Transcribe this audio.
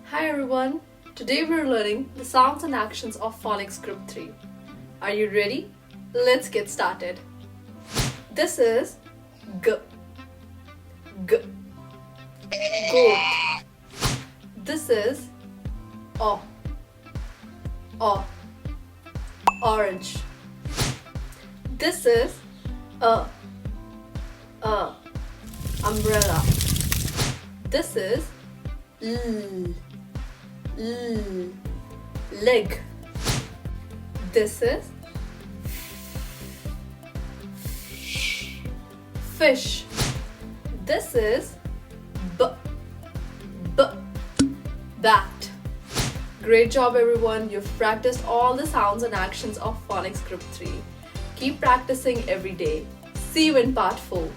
Hi everyone! Today we're learning the sounds and actions of Phonics Group 3. Are you ready? Let's get started. This is G. G. Goat. This is O. O. Orange. This is A. Umbrella. This is L. Leg. This is fish. This is bat. Great job everyone, you've practiced all the sounds and actions of Phonics Group 3. Keep practicing every day. See you in part 4.